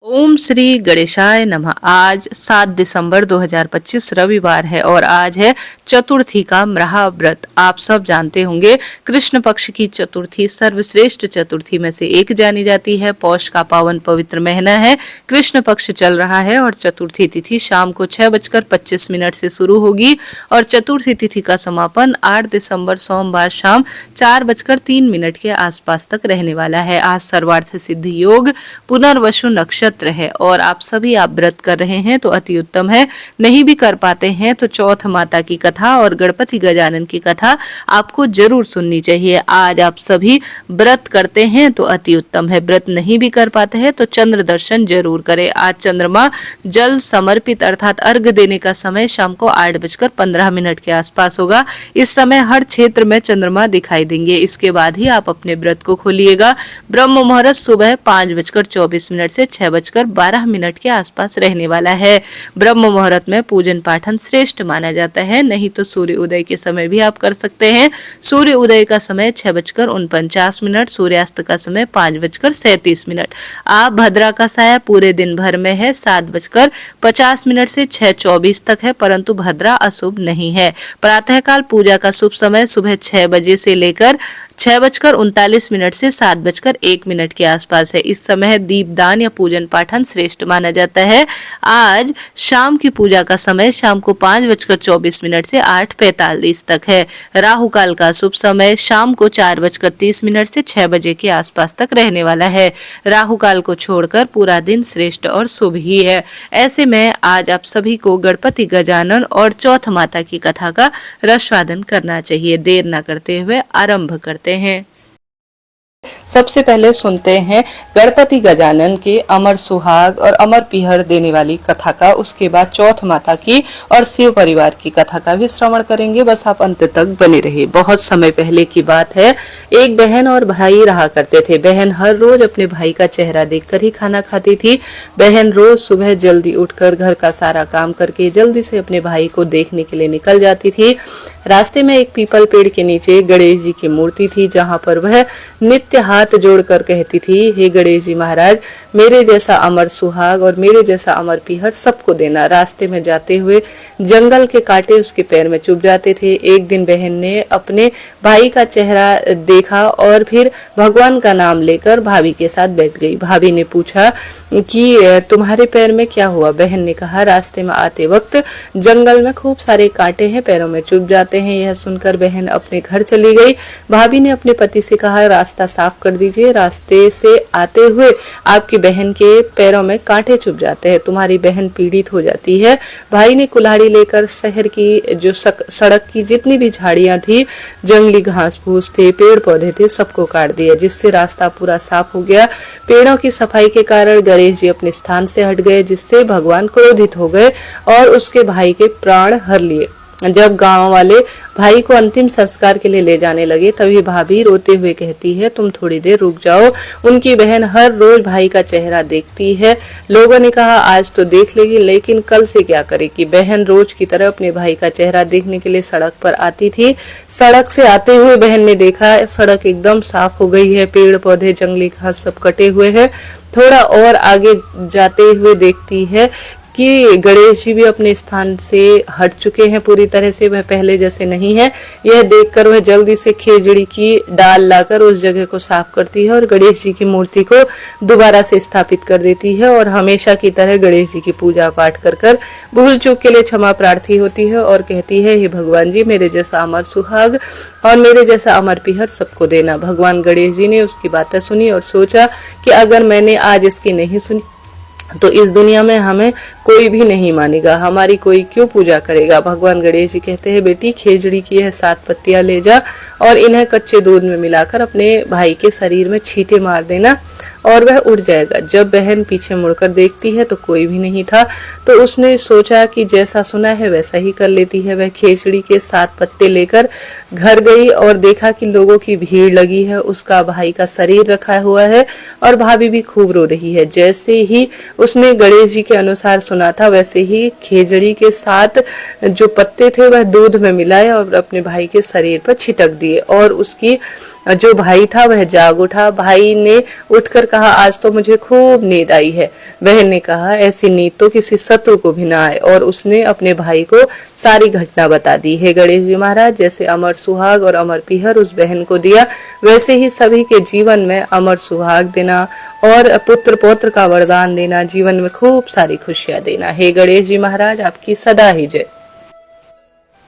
ओम श्री गणेशाय नमः। आज 7 दिसंबर 2025 रविवार है और आज है चतुर्थी का महाव्रत। आप सब जानते होंगे कृष्ण पक्ष की चतुर्थी सर्वश्रेष्ठ चतुर्थी में से एक जानी जाती है। पौष का पावन पवित्र महीना है, कृष्ण पक्ष चल रहा है और चतुर्थी तिथि शाम को 6:25 से शुरू होगी और चतुर्थी तिथि का समापन 8 दिसंबर सोमवार शाम 4:03 के आसपास तक रहने वाला है। आज सर्वार्थ सिद्धि योग पुनर्वसु नक्षत्र है और आप सभी व्रत कर रहे हैं तो अति उत्तम है। नहीं भी कर पाते हैं तो चौथ माता की कथा और गणपति गजानन की कथा आपको जरूर सुननी चाहिए। आज आप सभी व्रत करते हैं तो अति उत्तम है। व्रत नहीं भी कर पाते हैं तो चंद्र दर्शन जरूर करें। आज चंद्रमा जल समर्पित अर्थात अर्घ देने का समय शाम को 8:15 के आसपास होगा। इस समय हर क्षेत्र में चंद्रमा दिखाई देंगे। इसके बाद ही आप अपने व्रत को खोलिएगा। ब्रह्म मुहूर्त सुबह 5:24 से 6:12 के आसपास रहने वाला है। ब्रह्म मुहूर्त में पूजन पाठन श्रेष्ठ माना जाता है। नहीं तो सूर्य उदय के समय भी आप कर सकते हैं। सूर्य उदय का समय 6:49, सूर्यास्त का समय 5:37। आप भद्रा का साया पूरे दिन भर में है 7:50 से 6:24 तक है, परंतु भद्रा अशुभ नहीं है। प्रातःकाल पूजा का शुभ समय सुबह 6 बजे से लेकर 6:39 से 7:01 के आसपास है। इस समय दीपदान या पूजन पाठन श्रेष्ठ माना जाता है। आज शाम की पूजा का समय शाम को 5:24 से 8:45 तक है। राहु काल का शुभ समय शाम को 4:30 से 6 बजे के आसपास तक रहने वाला है। राहु काल को छोड़कर पूरा दिन श्रेष्ठ और शुभ ही है। ऐसे में आज आप सभी को गणपति गजानन और चौथ माता की कथा का रसवादन करना चाहिए। देर न करते हुए आरंभ करते हैं। सबसे पहले सुनते हैं गणपति गजानन के अमर सुहाग और अमर पीहर देने वाली कथा का। उसके बाद चौथ माता की और शिव परिवार की कथा का भी श्रवण करेंगे। बस आप अंत तक बने रहिए। बहुत समय पहले की बात है। एक बहन और भाई रहा करते थे। बहन हर रोज अपने भाई का चेहरा देखकर ही खाना खाती थी। बहन रोज सुबह जल्दी उठकर घर का सारा काम करके जल्दी से अपने भाई को देखने के लिए निकल जाती थी। रास्ते में एक पीपल पेड़ के नीचे गणेश जी की मूर्ति थी, जहाँ पर वह नित्य हाथ जोड़कर कहती थी, हे गणेश जी महाराज, मेरे जैसा अमर सुहाग और मेरे जैसा अमर पीहर सबको देना। रास्ते में जाते हुए जंगल के कांटे उसके पैर में चुभ जाते थे। एक दिन बहन ने अपने भाई का चेहरा देखा और फिर भगवान का नाम लेकर भाभी के साथ बैठ गई। भाभी ने पूछा कि तुम्हारे पैर में क्या हुआ? बहन ने कहा, रास्ते में आते वक्त जंगल में खूब सारे कांटे हैं, पैरों में चुभ जाते हैं। यह सुनकर बहन अपने घर चली गई। भाभी ने अपने पति से कहा, रास्ता साफ कर दीजिए, रास्ते से आते हुए आपकी बहन के पैरों में कांटे चुभ जाते हैं, तुम्हारी बहन पीड़ित हो जाती है। भाई ने कुल्हाड़ी लेकर शहर की जो सड़क की जितनी भी झाड़ियां थी, जंगली घास फूस थे, पेड़ पौधे थे, सबको काट दिया, जिससे रास्ता पूरा साफ हो गया। पेड़ों की सफाई के कारण गणेश जी अपने स्थान से हट गए, जिससे भगवान क्रोधित हो गए और उसके भाई के प्राण हर लिए। जब गांव वाले भाई को अंतिम संस्कार के लिए ले जाने लगे, तभी भाभी रोते हुए कहती है, तुम थोड़ी देर रुक जाओ। उनकी बहन हर रोज भाई का चेहरा देखती है। लोगों ने कहा, आज तो देख लेगी, लेकिन कल से क्या करेगी? बहन रोज की तरह अपने भाई का चेहरा देखने के लिए सड़क पर आती थी। सड़क से आते हुए बहन ने देखा सड़क एकदम साफ हो गई है, पेड़ पौधे जंगली घास सब कटे हुए हैं। थोड़ा और आगे जाते हुए देखती है कि गणेश जी भी अपने स्थान से हट चुके हैं पूरी तरह से, वह पहले जैसे नहीं है। यह देखकर वह जल्दी से खेजड़ी की डाल लाकर उस जगह को साफ करती है और गणेश जी की मूर्ति को दोबारा से स्थापित कर देती है और हमेशा की तरह गणेश जी की पूजा पाठ कर भूल चूक के लिए क्षमा प्रार्थी होती है और कहती है, हे भगवान जी, मेरे जैसा अमर सुहाग और मेरे जैसा अमर पीहर सबको देना। भगवान गणेश जी ने उसकी बातें सुनी और सोचा कि अगर मैंने आज इसकी नहीं सुनी तो इस दुनिया में हमें कोई भी नहीं मानेगा, हमारी कोई क्यों पूजा करेगा। भगवान गणेश जी कहते हैं, बेटी, खेजड़ी की यह 7 पत्तियां ले जा और इन्हें कच्चे दूध में मिलाकर अपने भाई के शरीर में छींटे मार देना और वह उड़ जाएगा। जब बहन पीछे मुड़कर देखती है तो कोई भी नहीं था, तो उसने सोचा कि जैसा सुना है वैसा ही कर लेती है। वह खेजड़ी के 7 पत्ते लेकर घर गई और देखा कि लोगों की भीड़ लगी है, उसका भाई का शरीर रखा हुआ है और भाभी भी खूब रो रही है। जैसे ही उसने गणेश जी के अनुसार सुना था, वैसे ही खेजड़ी के 7 जो पत्ते थे वह दूध में मिलाए और अपने भाई के शरीर पर छिटक दिए और उसकी जो भाई था वह जाग उठा। भाई ने उठकर कहा आज तो मुझे खूब नींद आई है। बहन ने कहा ऐसी नींद तो किसी शत्रु को भी ना आए, और उसने अपने भाई को सारी घटना बता दी। हे गणेश जी महाराज, जैसे अमर सुहाग और अमर पीहर उस बहन को दिया, वैसे ही सभी के जीवन में अमर सुहाग देना और पुत्र पौत्र का वरदान देना, जीवन में खूब सारी खुशियां देना। हे गणेश जी महाराज, आपकी सदा ही जय।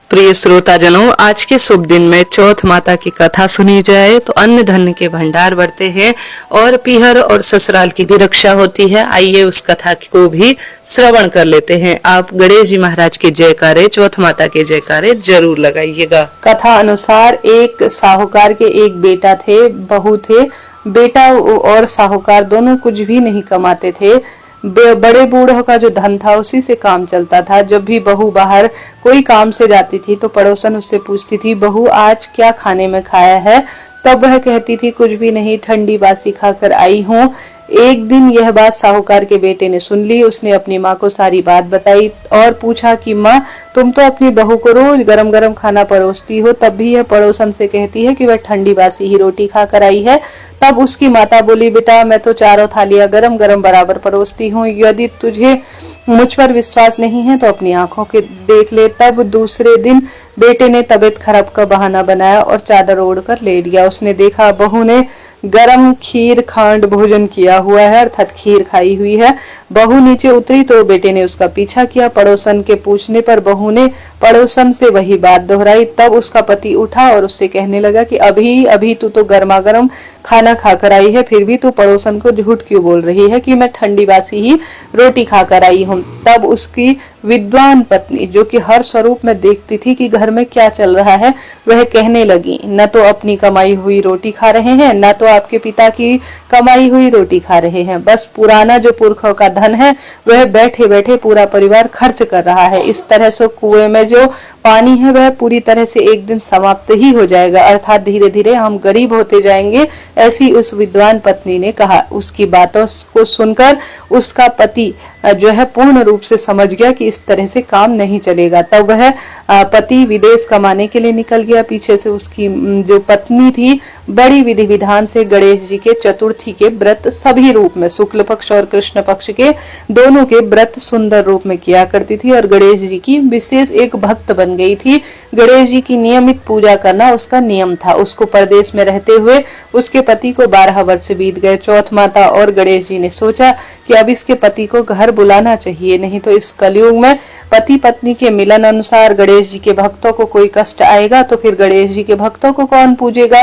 प्रिय श्रोताजनों, आज के शुभ दिन में चौथ माता की कथा सुनी जाए तो अन्न धन के भंडार बढ़ते हैं और पीहर और ससुराल की भी रक्षा होती है। आइए उस कथा को भी श्रवण कर लेते हैं। आप गणेश जी महाराज के जयकारे, चौथ माता के जयकारे जरूर लगाइएगा। कथा अनुसार एक साहूकार के एक बेटा थे, बहू थे। बेटा और साहूकार दोनों कुछ भी नहीं कमाते थे। बड़े बूढ़ों का जो धन था उसी से काम चलता था। जब भी बहू बाहर कोई काम से जाती थी तो पड़ोसन उससे पूछती थी, बहू आज क्या खाने में खाया है? तब वह कहती थी, कुछ भी नहीं, ठंडी बासी खाकर आई हूँ। एक दिन यह बात साहूकार के बेटे ने सुन ली। उसने अपनी माँ को सारी बात बताई और पूछा कि माँ, तुम तो अपनी बहू को रोज गरम गरम खाना परोसती हो, तब भी यह पड़ोसन से कहती है कि वह ठंडी बासी ही रोटी खाकर आई है। तब उसकी माता बोली, बेटा मैं तो चारों थालियां गरम गरम बराबर परोसती हूँ। यदि तुझे मुझ पर विश्वास नहीं है तो अपनी आंखों के देख ले। तब दूसरे दिन बेटे ने तबीयत खराब का बहाना बनाया और चादर ओढ़कर लेट गया। उसने देखा बहू ने गरम खीर खांड भोजन किया हुआ है, अर्थात खीर खाई हुई है। बहू नीचे उतरी तो बेटे ने उसका पीछा किया। पड़ोसन के पूछने पर बहू ने पड़ोसन से वही बात दोहराई। तब उसका पति उठा और उससे कहने लगा कि अभी अभी तू तो गर्मा गर्म खाना खाकर आई है, फिर भी तू पड़ोसन को झूठ क्यों बोल रही है कि मैं ठंडी बासी ही रोटी खाकर आई हूँ। तब उसकी विद्वान पत्नी, जो कि हर स्वरूप में देखती थी कि घर में क्या चल रहा है, वह कहने लगी, न तो अपनी कमाई हुई रोटी खा रहे हैं, न तो आपके पिता की कमाई हुई रोटी खा रहे हैं। बस पुराना जो पुरखों का धन है वह बैठे बैठे पूरा परिवार खर्च कर रहा है। इस तरह से कुएं में जो पानी है वह पूरी तरह से एक दिन समाप्त ही हो जाएगा, अर्थात धीरे धीरे हम गरीब होते जाएंगे, ऐसी उस विद्वान पत्नी ने कहा। उसकी बातों को सुनकर उसका पति जो है पूर्ण रूप से समझ गया कि इस तरह से काम नहीं चलेगा। तब वह पति विदेश कमाने के लिए निकल गया। पीछे से उसकी जो पत्नी थी बड़ी विधि विधान से गणेश जी के चतुर्थी के व्रत सभी रूप में, शुक्ल पक्ष और कृष्ण पक्ष के दोनों के व्रत सुंदर रूप में किया करती थी और गणेश जी की विशेष एक भक्त बन गई थी। गणेश जी की नियमित पूजा करना उसका नियम था। उसको परदेश में रहते हुए उसके पति को 12 वर्ष बीत गए। चौथ माता और गणेश जी ने सोचा कि अब इसके पति को घर बुलाना चाहिए, नहीं तो इस कलयुग में पति पत्नी के मिलन अनुसार गणेश जी के भक्तों को कोई कष्ट आएगा तो फिर गणेश जी के भक्तों को कौन पूजेगा।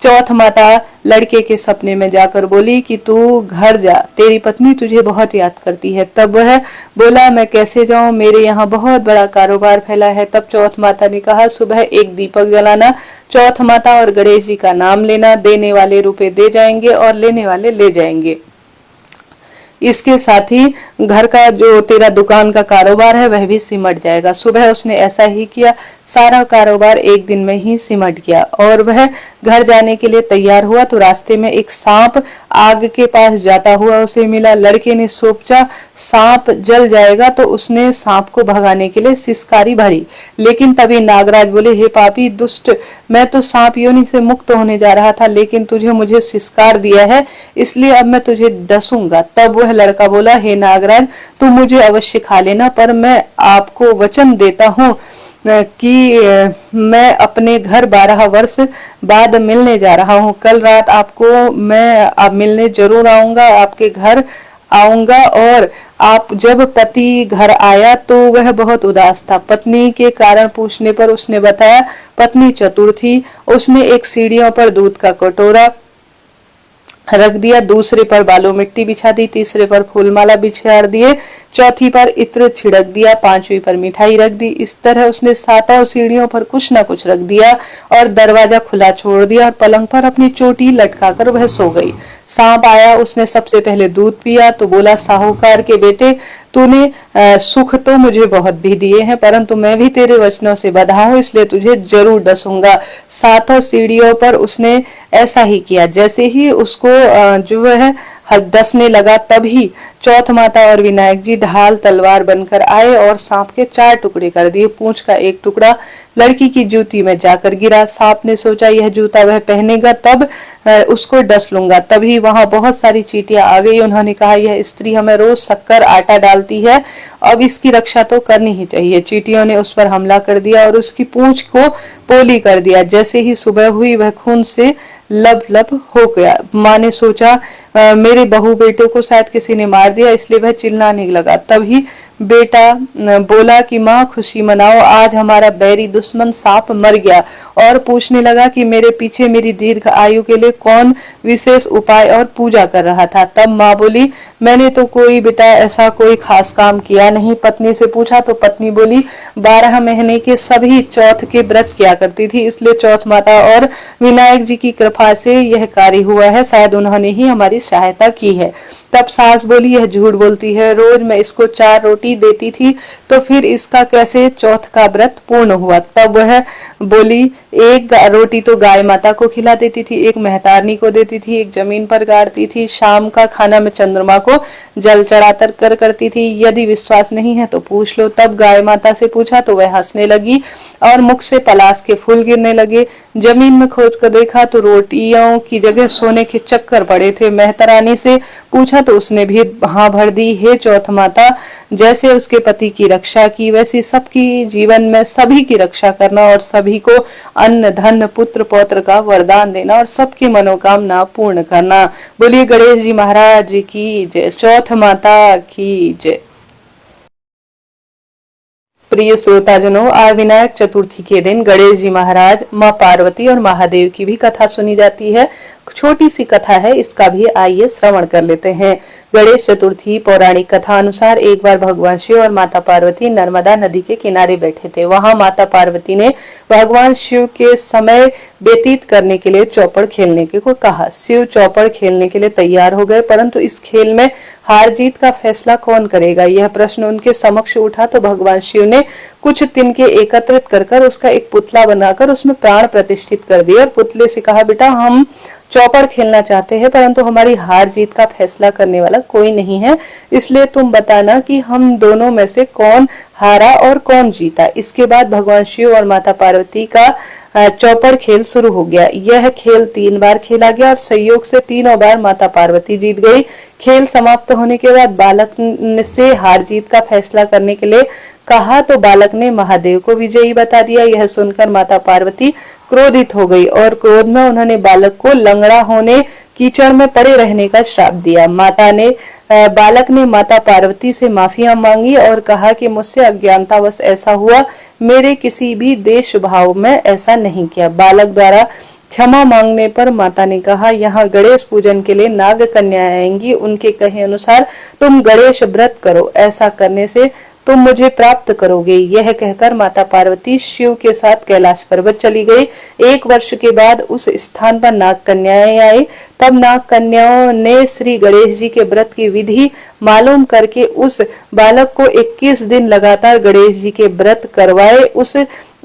चौथ माता लड़के के सपने में जाकर बोली कि तू घर जा, तेरी पत्नी तुझे बहुत याद करती है। तब वह बोला, मैं कैसे जाऊं, मेरे यहाँ बहुत बड़ा कारोबार फैला है। तब चौथ माता ने कहा, सुबह एक दीपक जलाना, चौथ माता और गणेश जी का नाम लेना, देने वाले रुपए दे जाएंगे और लेने वाले ले जाएंगे। इसके साथ ही घर का जो तेरा दुकान का कारोबार है वह भी सिमट जाएगा। सुबह उसने ऐसा ही किया, सारा कारोबार एक दिन में ही सिमट गया और वह घर जाने के लिए तैयार हुआ तो रास्ते में एक सांप आग के पास जाता हुआ उसे मिला। लड़के ने सोचा सांप जल जाएगा तो उसने सांप को भगाने के लिए सिसकारी भरी, लेकिन तभी नागराज बोले, हे पापी दुष्ट, मैं तो सांप योनि से मुक्त होने जा रहा था, लेकिन तुझे मुझे सिसकार दिया है, इसलिए अब मैं तुझे डसूंगा। तब वह लड़का बोला, हे नागराज, तुम मुझे अवश्य खा लेना, पर मैं आपको वचन देता हूँ कि मैं अपने घर 12 वर्ष बाद मिलने जा रहा हूँ। कल रात आपको मैं मिलने जरूर आऊंगा, आपके घर आऊंगा। और आप जब पति घर आया तो वह बहुत उदास था। पत्नी के कारण पूछने पर उसने बताया पत्नी चतुर थी। उसने एक सीढ़ियों पर दूध का कटोरा रख दिया, दूसरे पर बालू मिट्टी बिछा दी, तीसरे पर फूलमाला बिछाड़ दिए, चौथी पर इत्र छिड़क दिया, पांचवी पर मिठाई रख दी। इस तरह उसने सातों सीढ़ियों पर कुछ न कुछ रख दिया और दरवाजा खुला छोड़ दिया और पलंग पर अपनी चोटी लटकाकर वह सो गई। सांप आया, उसने सबसे पहले दूध पिया तो बोला, साहूकार के बेटे, तूने सुख तो मुझे बहुत भी दिए हैं, परंतु मैं भी तेरे वचनों से बंधा हूँ, इसलिए तुझे जरूर डसूंगा। सातों सीढ़ियों पर उसने ऐसा ही किया। जैसे ही उसको जो है डसने लगा। तभी चौथ माता और विनायक जी ढाल तलवार बनकर आए और सांप के 4 टुकड़े कर दिए। पूंछ का एक टुकड़ा लड़की की जूती में जाकर गिरा। सांप ने सोचा यह जूता वह पहनेगा तब उसको डस लूंगा। तभी वहां बहुत सारी चींटियां आ गई। उन्होंने कहा यह स्त्री हमें रोज शक्कर आटा डालती है, अब इसकी रक्षा तो करनी ही चाहिए। चींटियों ने उस पर हमला कर दिया और उसकी पूंछ को पोली कर दिया। जैसे ही सुबह हुई वह खून से लब लब हो गया। माँ ने सोचा मेरे बहू बेटों को शायद किसी ने मार दिया, इसलिए वह चिल्लाने लगा। तभी बेटा बोला कि माँ खुशी मनाओ, आज हमारा बैरी दुश्मन सांप मर गया। और पूछने लगा कि मेरे पीछे मेरी दीर्घ आयु के लिए कौन विशेष उपाय और पूजा कर रहा था। तब माँ बोली मैंने तो कोई बेटा ऐसा कोई खास काम किया नहीं। पत्नी से पूछा तो पत्नी बोली 12 महीने के सभी चौथ के व्रत किया करती थी, इसलिए चौथ माता और विनायक जी की कृपा से यह कार्य हुआ है, शायद उन्होंने ही हमारी सहायता की है। तब सास बोली यह झूठ बोलती है, रोज मैं इसको 4 रोटी देती थी तो फिर इसका कैसे चौथ का व्रत पूर्ण हुआ। तब वह बोली एक रोटी तो गाय माता को खिला देती थी, एक मेहतारनी को देती थी, एक जमीन पर गाड़ती थी, शाम का खाना में चंद्रमा को जल चढ़ाकर करती थी। यदि विश्वास नहीं है तो पूछ लो। तब गाय माता से पूछा तो वह हंसने लगी और मुख से पलाश के फूल गिरने लगे। जमीन में खोद कर देखा तो रोटियों की जगह सोने के चक्कर पड़े थे। मेहतरानी से पूछा तो उसने भी हाँ भर दी। हे चौथ माता, जैसे उसके पति की रक्षा की वैसी सबकी जीवन में सभी की रक्षा करना और सभी को अन्न धन पुत्र पौत्र का वरदान देना और सबकी मनोकामना पूर्ण करना। बोलिए गणेश जी महाराज की जय, चौथ माता की जय। प्रिय श्रोताजनों, आज विनायक चतुर्थी के दिन गणेश जी महाराज, माँ पार्वती और महादेव की भी कथा सुनी जाती है। छोटी सी कथा है, इसका भी आइए श्रवण कर लेते हैं। गणेश चतुर्थी पौराणिक कथा अनुसार एक बार भगवान शिव और माता पार्वती नर्मदा नदी के किनारे बैठे थे। वहां माता पार्वती ने भगवान शिव के समय व्यतीत करने के लिए चौपड़ खेलने के को कहा। शिव चौपड़ खेलने के लिए तैयार हो गए, परंतु इस खेल में हार जीत का फैसला कौन करेगा, यह प्रश्न उनके समक्ष उठा तो भगवान शिव ने कुछ तिनके एकत्रित कर उसका एक पुतला बनाकर उसमें प्राण प्रतिष्ठित कर दिया और पुतले से कहा बेटा हम चौपड़ खेलना चाहते हैं, परंतु हमारी हार जीत का फैसला करने वाला कोई नहीं है, इसलिए तुम बताना कि हम दोनों में से कौन हारा और कौन जीता। इसके बाद भगवान शिव और माता पार्वती का चौपड़ खेल शुरू हो गया। यह खेल 3 बार खेला गया और संयोग से तीनों बार माता पार्वती जीत गई। खेल समाप्त होने के बाद बालक से हार जीत का फैसला करने के लिए कहा तो बालक ने महादेव को विजयी बता दिया। यह सुनकर माता पार्वती क्रोधित हो गई और क्रोध में उन्होंने बालक को लंगड़ा होने कीचड़ में पड़े रहने का श्राप दिया। बालक ने माता पार्वती से माफिया मांगी और कहा कि मुझसे अज्ञानतावश ऐसा हुआ, मेरे किसी भी देश भाव में ऐसा नहीं किया। बालक द्वारा क्षमा मांगने पर माता ने कहा यहाँ गणेश पूजन के लिए नाग कन्या आएंगी, उनके कहे अनुसार तुम गणेश व्रत करो, ऐसा करने से तुम मुझे प्राप्त करोगे। यह कहकर माता पार्वती शिव के साथ कैलाश पर्वत चली गई। 1 वर्ष के बाद उस स्थान पर नाग कन्याएं आई। तब नाग कन्याओं ने श्री गणेश जी के व्रत की विधि मालूम करके उस बालक को 21 दिन लगातार गणेश जी के व्रत करवाए।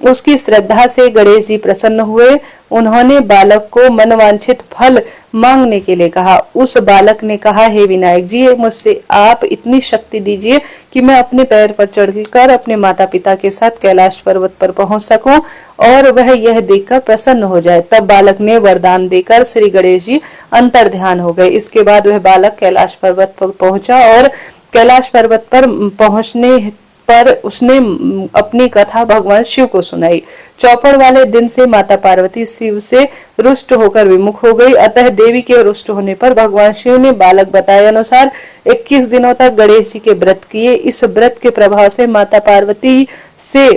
उसकी श्रद्धा से गणेश जी प्रसन्न हुए। उन्होंने बालक को मनवांछित फल मांगने के लिए कहा। उस बालक ने कहा हे विनायक जी, मुझसे आप इतनी शक्ति दीजिए कि मैं अपने पैर पर चढ़कर अपने माता पिता के साथ कैलाश पर्वत पर पहुंच सकूं और वह यह देखकर प्रसन्न हो जाए। तब बालक ने वरदान देकर श्री गणेश जी अंतर ध्यान हो गए। इसके बाद वह बालक कैलाश पर्वत पर पहुंचा और कैलाश पर्वत पर पहुंचने पर उसने अपनी कथा भगवान शिव को सुनाई। चौपड़ वाले दिन से माता पार्वती शिव से रुष्ट होकर विमुख हो गई। अतः देवी के रुष्ट होने पर भगवान शिव ने बालक बताए अनुसार 21 दिनों तक गणेश जी के व्रत किए। इस व्रत के प्रभाव से माता पार्वती से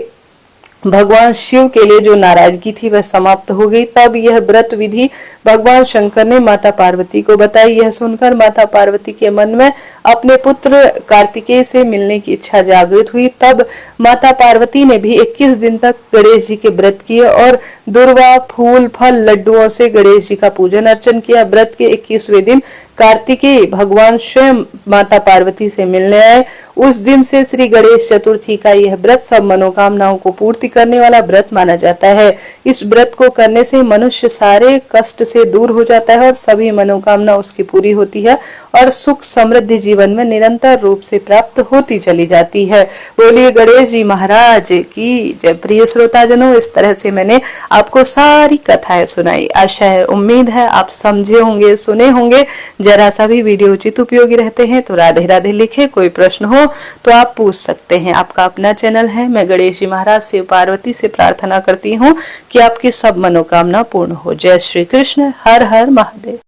भगवान शिव के लिए जो नाराजगी थी वह समाप्त हो गई। तब यह व्रत विधि भगवान शंकर ने माता पार्वती को बताई। यह सुनकर माता पार्वती के मन में अपने पुत्र कार्तिकेय से मिलने की इच्छा जागृत हुई। तब माता पार्वती ने भी 21 दिन तक गणेश जी के व्रत किए और दुर्वा फूल फल लड्डुओं से गणेश जी का पूजन अर्चन किया। व्रत के 21वें दिन कार्तिकेय भगवान स्वयं माता पार्वती से मिलने आए। उस दिन से श्री गणेश चतुर्थी का यह व्रत सब मनोकामनाओं को पूर्ति करने वाला व्रत माना जाता है। इस व्रत को करने से मनुष्य सारे कष्ट से दूर हो जाता है और सभी मनोकामना उसकी पूरी होती है और सुख समृद्धि जीवन में निरंतर रूप से प्राप्त होती चली जाती है। बोलिए गणेश जी महाराज की जय। प्रिय श्रोताजनों, इस तरह से मैंने आपको सारी कथाएं सुनाई। आशा है, उम्मीद है आप समझे होंगे, सुने होंगे। जरा सा भी वीडियो उचित उपयोगी रहते हैं तो राधे राधे लिखे। कोई प्रश्न हो तो आप पूछ सकते हैं। आपका अपना चैनल है। मैं गणेश जी महाराज से, पार्वती से प्रार्थना करती हूँ कि आपकी सब मनोकामना पूर्ण हो। जय श्री कृष्ण। हर हर महादेव।